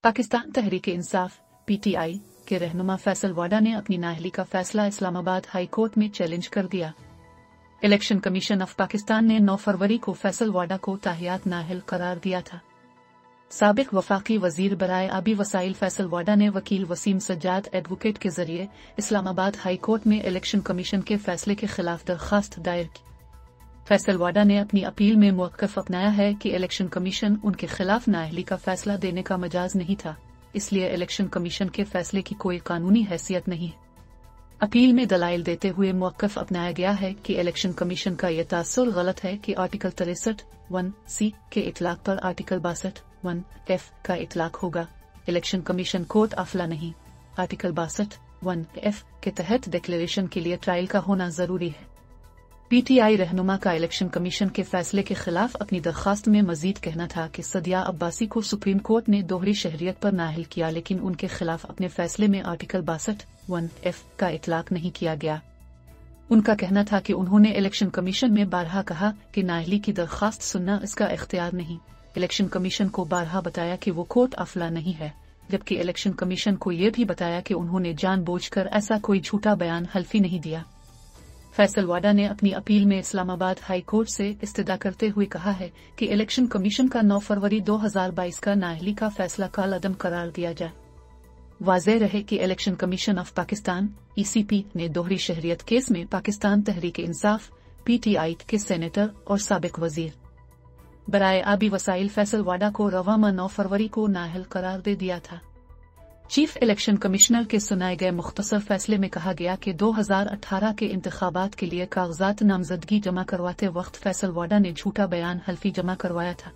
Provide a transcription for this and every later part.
Pakistan Tehreek-e-Insaf (PTI) के रहनुमा फैसल वाडा ने अपनी नाअहली का फैसला इस्लामाबाद हाई कोर्ट में चैलेंज कर दिया। इलेक्शन कमीशन ऑफ पाकिस्तान ने 9 फरवरी को फैसल वाडा को ताहियात नाअहल करार दिया था। साबिक वफाकी वजीर बराए आबी वसाइल फैसल वाडा ने वकील वसीम सज्जाद एडवोकेट के जरिए इस्लामाबाद हाई कोर्ट में इलेक्शन कमीशन के फैसले के खिलाफ दरखास्त दायर की। फैसल वाडा ने अपनी अपील में मौक़िफ़ अपनाया है कि इलेक्शन कमीशन उनके खिलाफ नाअहली का फैसला देने का मजाज नहीं था, इसलिए इलेक्शन कमीशन के फैसले की कोई कानूनी हैसियत नहीं है। अपील में दलाइल देते हुए मौक़िफ़ अपनाया गया है कि इलेक्शन कमीशन का यह तासुर गलत है कि आर्टिकल 63(1)(c) के इतलाक़ पर आर्टिकल 62(1)(f) का इतलाक़ होगा। इलेक्शन कमीशन कोर्ट अफला नहीं, आर्टिकल 62(1)(f) के तहत डिक्लेरेशन के लिए ट्रायल का होना जरूरी है। पीटीआई रहनुमा का इलेक्शन कमीशन के फैसले के खिलाफ अपनी दरखास्त में मजीद कहना था कि सदिया अब्बासी को सुप्रीम कोर्ट ने दोहरी शहरियत पर नाअहल किया, लेकिन उनके खिलाफ अपने फैसले में आर्टिकल 62(1)(f) का इतलाक़ नहीं किया गया। उनका कहना था कि उन्होंने इलेक्शन कमीशन में बारहा कहा कि नाअहली की दरखास्त सुनना इसका इख्तियार नहीं। इलेक्शन कमीशन को बारहा बताया कि वो कोर्ट अफला नहीं है, जबकि इलेक्शन कमीशन को ये भी बताया कि उन्होंने जानबूझकर ऐसा कोई झूठा बयान हल्फी नहीं दिया। फैसल वाडा ने अपनी अपील में इस्लामाबाद हाई कोर्ट से इस्तदा करते हुए कहा है कि इलेक्शन कमीशन का 9 फरवरी 2022 का नाअहली का फैसला कालअदम करार दिया जाए। वाज़ेह रहे कि election commission of Pakistan (ECP) ने दोहरी शहरियत केस में पाकिस्तान तहरीक-ए-इंसाफ (PTI) के सेनेटर और साबिक वजीर बराए आबी वसाइल फैसल वाडा को रवामा 9 फरवरी को नाअहल करार दे दिया था। चीफ इलेक्शन कमिश्नर के सुनाए गए मुख्तसर फैसले में कहा गया कि 2018 के इंतखाबात के लिए कागजात नामजदगी जमा करवाते वक्त फैसल वाडा ने झूठा बयान हल्फी जमा करवाया था।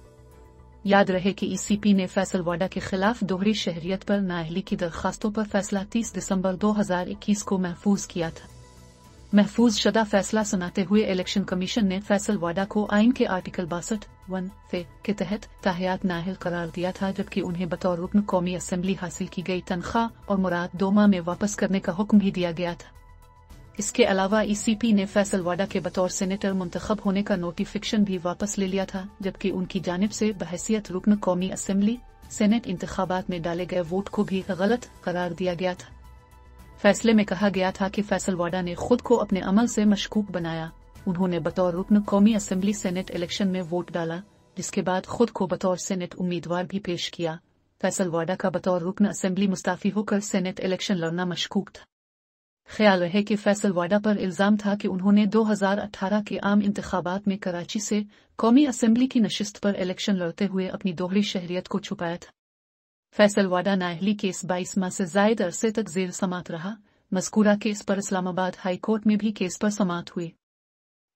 याद रहे कि ECP ने फैसल वाडा के खिलाफ दोहरी शहरियत पर नाअहली की दरखास्तों पर फैसला 30 दिसंबर 2021 को महफूज किया था। महफूज शुदा फैसला सुनाते हुए इलेक्शन कमीशन ने फैसल वाडा को आइन के आर्टिकल 62(1)(f) के तहत ताहियात नाअहल करार दिया था, जबकि उन्हें बतौर रुकन कौमी असेंबली हासिल की गई तनख्वाह और मुराद 2 माह में वापस करने का हुक्म भी दिया गया था। इसके अलावा ECP ने फैसल वाडा के बतौर सेनेटर मुंतखब होने का नोटिफिकेशन भी वापस ले लिया था, जबकि उनकी जानिब से बहैसियत रुकन कौमी असेंबली सेनेट इंतखाबात में डाले गए वोट को भी गलत करार दिया गया था। फैसले में कहा गया था कि फैसल वाडा ने खुद को अपने अमल से मशकूक बनाया। उन्होंने बतौर रुकन कौमी असेंबली सेनेट इलेक्शन में वोट डाला, जिसके बाद खुद को बतौर सेनेट उम्मीदवार भी पेश किया। फैसल वाडा का बतौर रुकन असेंबली मुस्ताफी होकर सेनेट इलेक्शन लड़ना मशकूक था। ख्याल रहे कि फैसल वाडा पर इल्जाम था कि उन्होंने 2018 के आम इंतखाबात में कराची से कौमी असेंबली की नशिस्त पर इलेक्शन लड़ते हुए अपनी दोहरी शहरियत को छुपाया था। फैसल वाडा नाअहली केस 22 माह से जायद अरसे तक जेर समात रहा। मज़कूरा केस पर इस्लामाबाद हाई कोर्ट में भी केस पर समात हुई।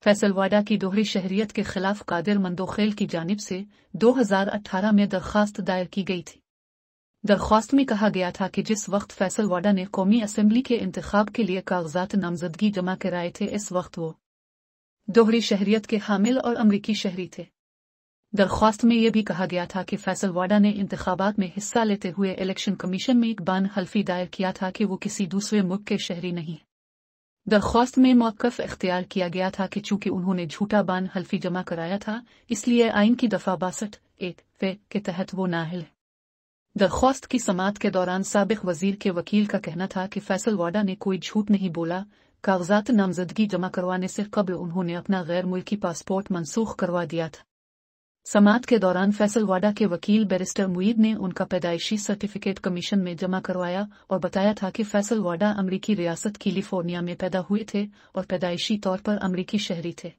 फैसल वाडा की दोहरी शहरियत के खिलाफ कादिर मंदोखेल की जानिब से 2018 में दरखास्त दायर की गई थी। दरख्वास्त में कहा गया था कि जिस वक्त फैसल वाडा ने कौमी असेंबली के इंतखाब के लिए कागजात नामजदगी जमा कराए थे, इस वक्त वो दोहरी शहरियत के हामिल और अमरीकी शहरी थे। दरख्वास्त में यह भी कहा गया था कि फैसल वाडा ने इंतखाबात में हिस्सा लेते हुए इलेक्शन कमीशन में एक बयान हल्फी दायर किया था कि वो किसी दूसरे मुल्क के शहरी नहीं। दरख्वास्त में मौक़िफ़ इख्तियार किया गया था कि चूंकि उन्होंने झूठा बयान हल्फी जमा कराया था, इसलिए आइन की दफ़ा 62(1)(f) के तहत वो नाअहल है। दरख्वास्त की समाअत के दौरान साबिक वजीर के वकील का कहना था कि फैसल वाडा ने कोई झूठ नहीं बोला। कागजात नामजदगी जमा करवाने से कबल उन्होंने अपना गैर मुल्की पासपोर्ट मनसूख करवा दिया था। समाअत के दौरान फैसल वाडा के वकील बैरिस्टर मुईद ने उनका पैदाइशी सर्टिफिकेट कमीशन में जमा करवाया और बताया था कि फैसल वाडा अमरीकी रियासत कैलिफोर्निया में पैदा हुए थे और पैदाइशी तौर पर अमरीकी शहरी थे।